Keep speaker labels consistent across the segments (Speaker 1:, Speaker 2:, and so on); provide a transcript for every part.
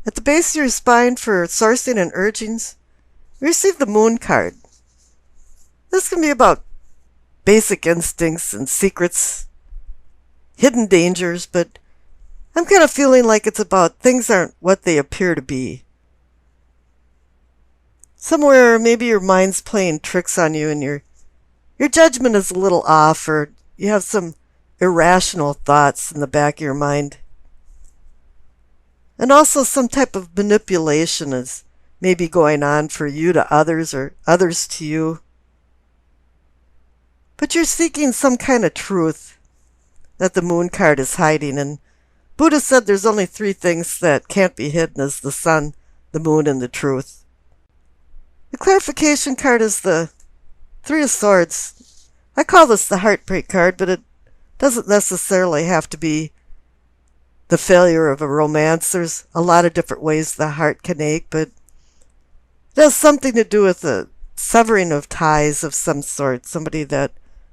Speaker 1: At the base of your spine for sourcing and urgings, receive the moon card. This can be about basic instincts and secrets, hidden dangers, but I'm kind of feeling like it's about things aren't what they appear to be. Somewhere maybe your mind's playing tricks on you and your judgment is a little off, or you have some irrational thoughts in the back of your mind. And also some type of manipulation is maybe going on for you to others or others to you. But you're seeking some kind of truth that the moon card is hiding, and Buddha said there's only three things that can't be hidden: is the sun, the moon, and the truth. The clarification card is the Three of Swords. I call this the heartbreak card, but it doesn't necessarily have to be the failure of a romance. There's a lot of different ways the heart can ache, but it has something to do with the severing of ties of some sort. Somebody that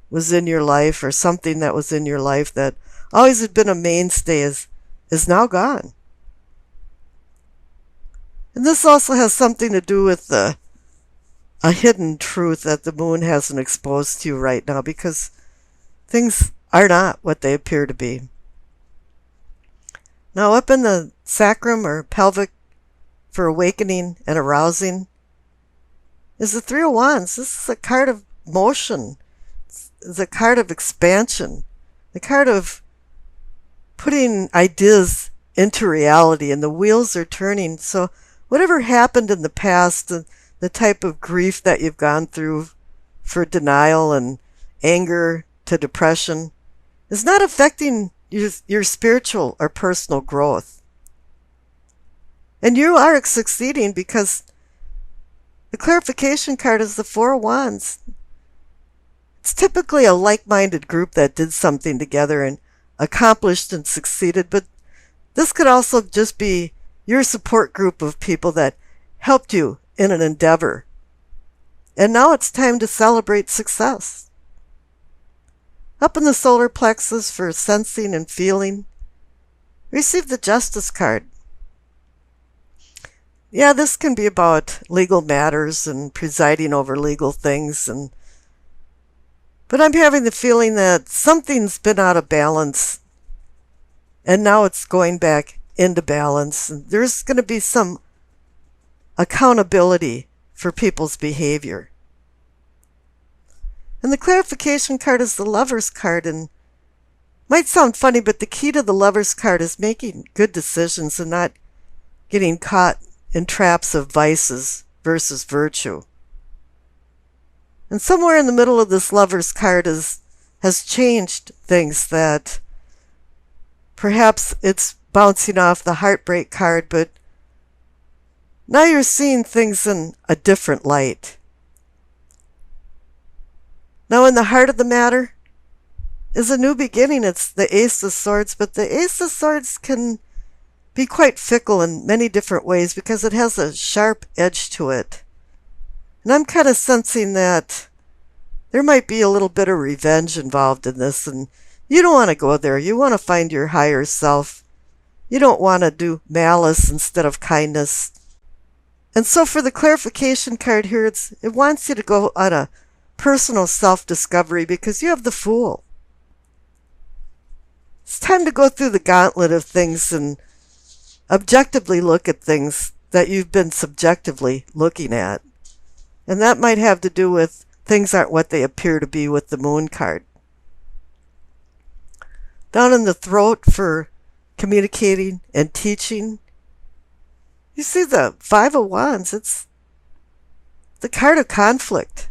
Speaker 1: was in your life or something that was in your life that always had been a mainstay is now gone. And this also has something to do with a hidden truth that the moon hasn't exposed to you right now, because things are not what they appear to be. Now up in the sacrum or pelvic for awakening and arousing is the Three of Wands. This is a card of motion. It's a card of expansion. The card of putting ideas into reality, and the wheels are turning. So whatever happened in the past, the type of grief that you've gone through for denial and anger to depression, is not affecting your spiritual or personal growth. And you are succeeding because the clarification card is the Four of Wands. It's typically a like-minded group that did something together and accomplished and succeeded, but this could also just be your support group of people that helped you in an endeavor. And now it's time to celebrate success. Up in the solar plexus for sensing and feeling, receive the Justice card. Yeah, this can be about legal matters and presiding over legal things, but I'm having the feeling that something's been out of balance and now it's going back into balance. And there's going to be some accountability for people's behavior. And the clarification card is the Lover's card, and might sound funny, but the key to the Lover's card is making good decisions and not getting caught in traps of vices versus virtue. And somewhere in the middle of this Lover's card has changed things, that perhaps it's bouncing off the heartbreak card, but now you're seeing things in a different light. Now in the heart of the matter is a new beginning. It's the Ace of Swords, but the Ace of Swords can be quite fickle in many different ways because it has a sharp edge to it. And I'm kind of sensing that there might be a little bit of revenge involved in this, and you don't want to go there. You want to find your higher self. You don't want to do malice instead of kindness. And so for the clarification card here, it wants you to go on a personal self-discovery because you have the Fool. It's time to go through the gauntlet of things and objectively look at things that you've been subjectively looking at. And that might have to do with things aren't what they appear to be with the Moon card. Down in the throat for communicating and teaching, you see the Five of Wands. It's the card of conflict.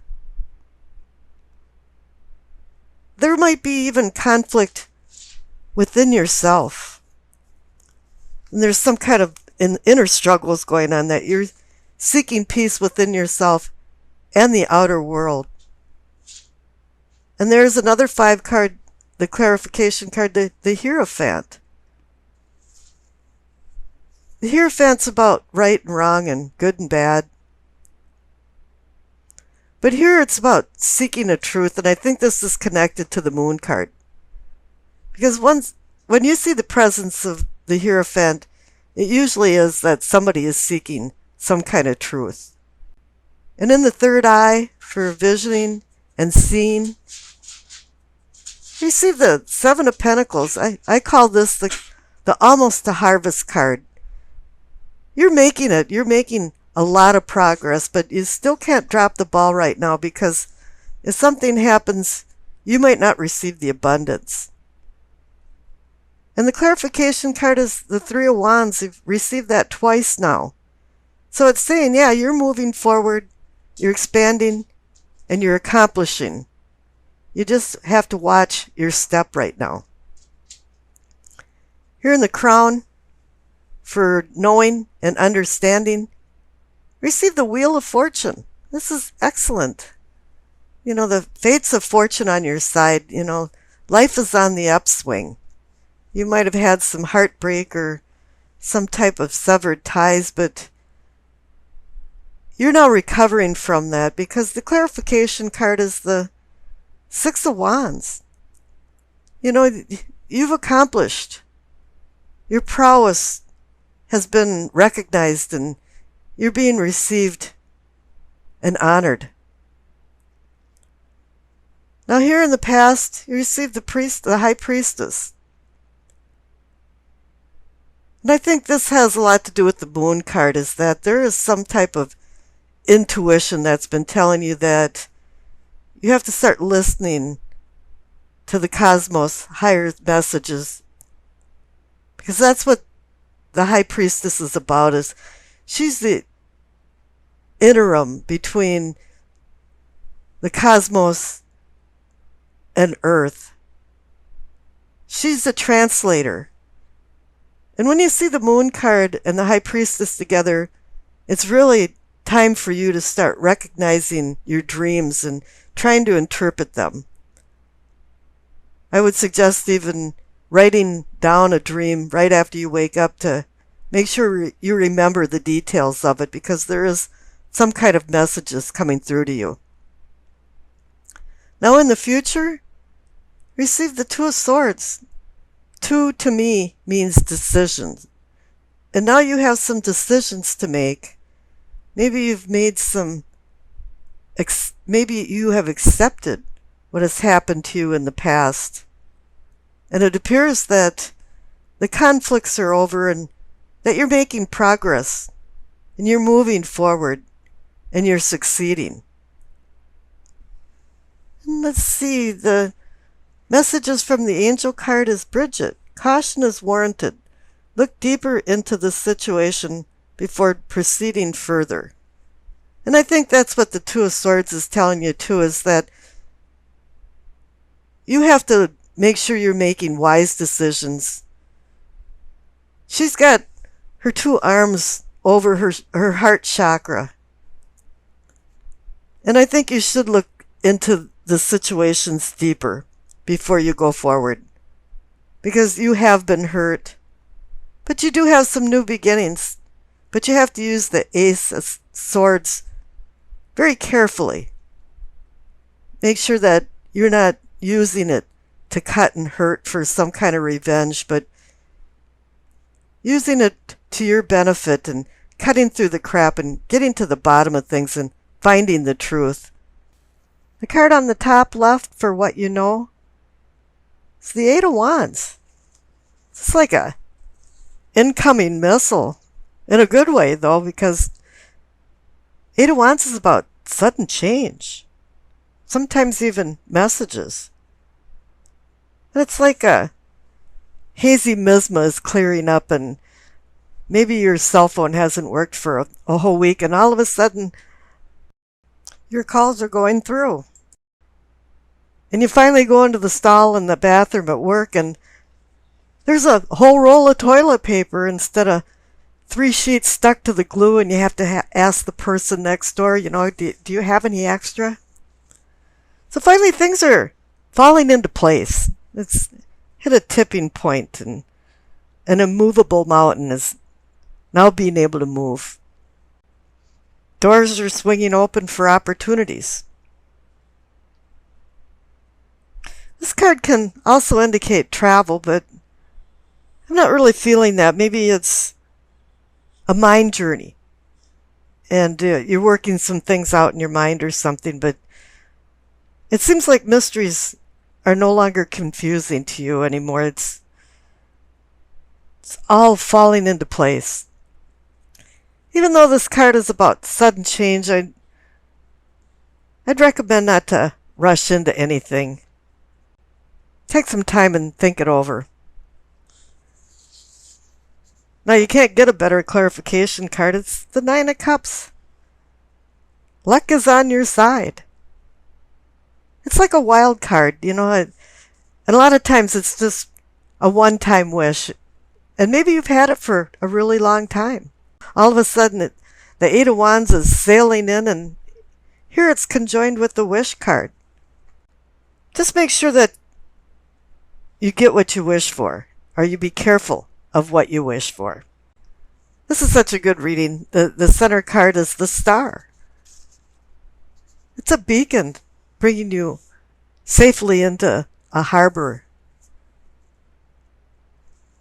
Speaker 1: There might be even conflict within yourself. And there's some kind of inner struggles going on that you're seeking peace within yourself and the outer world. And there's another 5 card, the clarification card, the Hierophant. The Hierophant's about right and wrong and good and bad. But here it's about seeking a truth, and I think this is connected to the Moon card. Because when you see the presence of the Hierophant, it usually is that somebody is seeking some kind of truth. And in the third eye, for visioning and seeing, you see the Seven of Pentacles. I call this the almost a harvest card. You're making it. You're making a lot of progress, but you still can't drop the ball right now because if something happens, you might not receive the abundance. And the clarification card is the Three of Wands. You've received that twice now. So it's saying, yeah, you're moving forward, you're expanding, and you're accomplishing. You just have to watch your step right now. Here in the crown, for knowing and understanding, receive the Wheel of Fortune. This is excellent. You know, the fates of fortune on your side. You know, life is on the upswing. You might have had some heartbreak or some type of severed ties, but you're now recovering from that because the clarification card is the Six of Wands. You know, you've accomplished. Your prowess has been recognized and you're being received and honored. Now here in the past, you received the High Priestess. And I think this has a lot to do with the Moon card, is that there is some type of intuition that's been telling you that you have to start listening to the cosmos, higher messages. Because that's what the High Priestess is about, is she's the interim between the cosmos and Earth. She's the translator. And when you see the Moon card and the High Priestess together, it's really time for you to start recognizing your dreams and trying to interpret them. I would suggest even writing down a dream right after you wake up to make sure you remember the details of it, because there is some kind of messages coming through to you. Now in the future, receive the Two of Swords. Two to me means decisions. And now you have some decisions to make. Maybe you've made maybe you have accepted what has happened to you in the past. And it appears that the conflicts are over and that you're making progress and you're moving forward and you're succeeding. And let's see, the messages from the angel card is Bridget. Caution is warranted. Look deeper into the situation before proceeding further. And I think that's what the Two of Swords is telling you too, is that you have to make sure you're making wise decisions. She's got her two arms over her heart chakra. And I think you should look into the situations deeper before you go forward, because you have been hurt. But you do have some new beginnings. But you have to use the Ace of Swords very carefully. Make sure that you're not using it to cut and hurt for some kind of revenge, but using it to your benefit and cutting through the crap and getting to the bottom of things and finding the truth. The card on the top left for what you know is the Eight of Wands. It's like a incoming missile. In a good way, though, because Eight of Wands is about sudden change. Sometimes even messages. And it's like a hazy miasma is clearing up, and maybe your cell phone hasn't worked for a whole week, and all of a sudden your calls are going through. And you finally go into the stall in the bathroom at work, and there's a whole roll of toilet paper instead of 3 sheets stuck to the glue, and you have to ask the person next door, you know, do you have any extra? So finally things are falling into place. It's hit a tipping point, and an immovable mountain is now being able to move. Doors are swinging open for opportunities. This card can also indicate travel, but I'm not really feeling that. Maybe it's a mind journey. And you're working some things out in your mind or something, but it seems like mysteries are no longer confusing to you anymore. It's all falling into place. Even though this card is about sudden change, I'd recommend not to rush into anything. Take some time and think it over. Now, you can't get a better clarification card. It's the Nine of Cups. Luck is on your side. It's like a wild card, and a lot of times it's just a one-time wish. And maybe you've had it for a really long time. All of a sudden, the Eight of Wands is sailing in, and here it's conjoined with the wish card. Just make sure that you get what you wish for, or you be careful of what you wish for. This is such a good reading. The center card is the Star. It's a beacon bringing you safely into a harbor.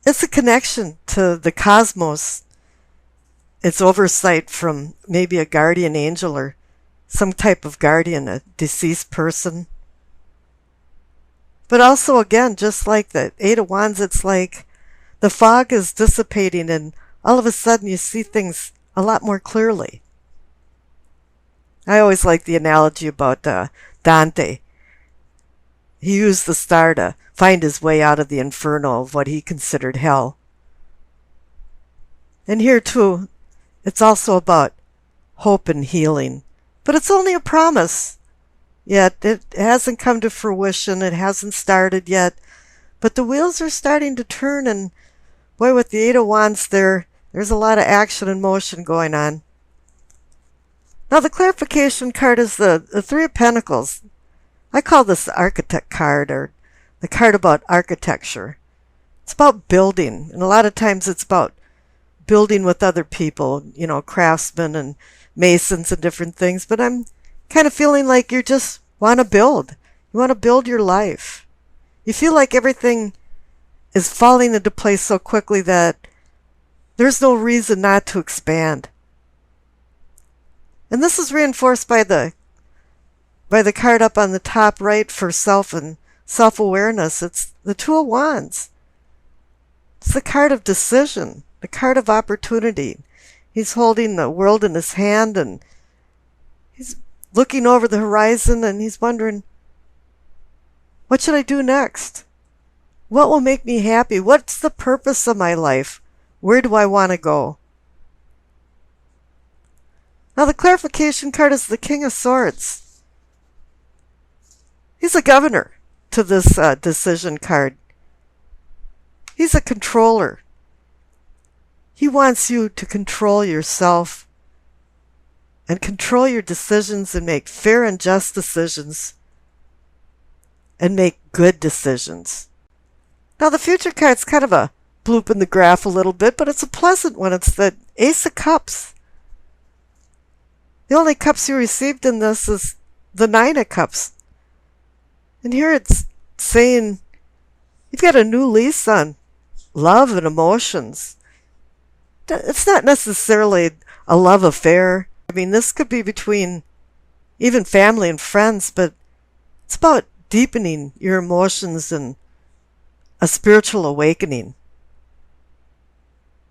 Speaker 1: It's a connection to the cosmos. It's oversight from maybe a guardian angel or some type of guardian, a deceased person. But also, again, just like the Eight of Wands, it's like the fog is dissipating and all of a sudden you see things a lot more clearly. I always like the analogy about Dante. He used the star to find his way out of the inferno of what he considered hell. And here too, it's also about hope and healing. But it's only a promise. Yet it hasn't come to fruition. It hasn't started yet. But the wheels are starting to turn, and boy, with the Eight of Wands there's a lot of action and motion going on. Now the clarification card is the Three of Pentacles. I call this the architect card, or the card about architecture. It's about building, and a lot of times it's about building with other people, craftsmen and masons and different things. But I'm kind of feeling like you just want to build. You want to build your life. You feel like everything is falling into place so quickly that there's no reason not to expand. And this is reinforced by the card up on the top right for self and self-awareness. It's the Two of Wands. It's the card of decision, the card of opportunity. He's holding the world in his hand, and he's looking over the horizon, and he's wondering, what should I do next? What will make me happy? What's the purpose of my life? Where do I want to go? Now the clarification card is the King of Swords. He's a governor to this decision card. He's a controller. He wants you to control yourself and control your decisions and make fair and just decisions and make good decisions. Now the future card's kind of a bloop in the graph a little bit, but it's a pleasant one. It's the Ace of Cups. The only cups you received in this is the Nine of Cups. And here it's saying you've got a new lease on love and emotions. It's not necessarily a love affair. I mean, this could be between even family and friends, but it's about deepening your emotions and a spiritual awakening.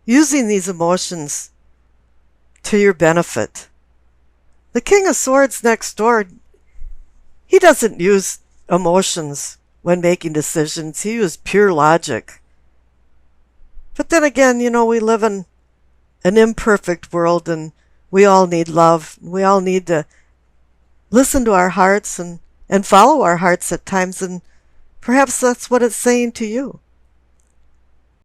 Speaker 1: Using these emotions to your benefit. The King of Swords next door, he doesn't use emotions when making decisions. He uses pure logic. But then again, we live in an imperfect world, and we all need love. We all need to listen to our hearts and follow our hearts at times, and perhaps that's what it's saying to you.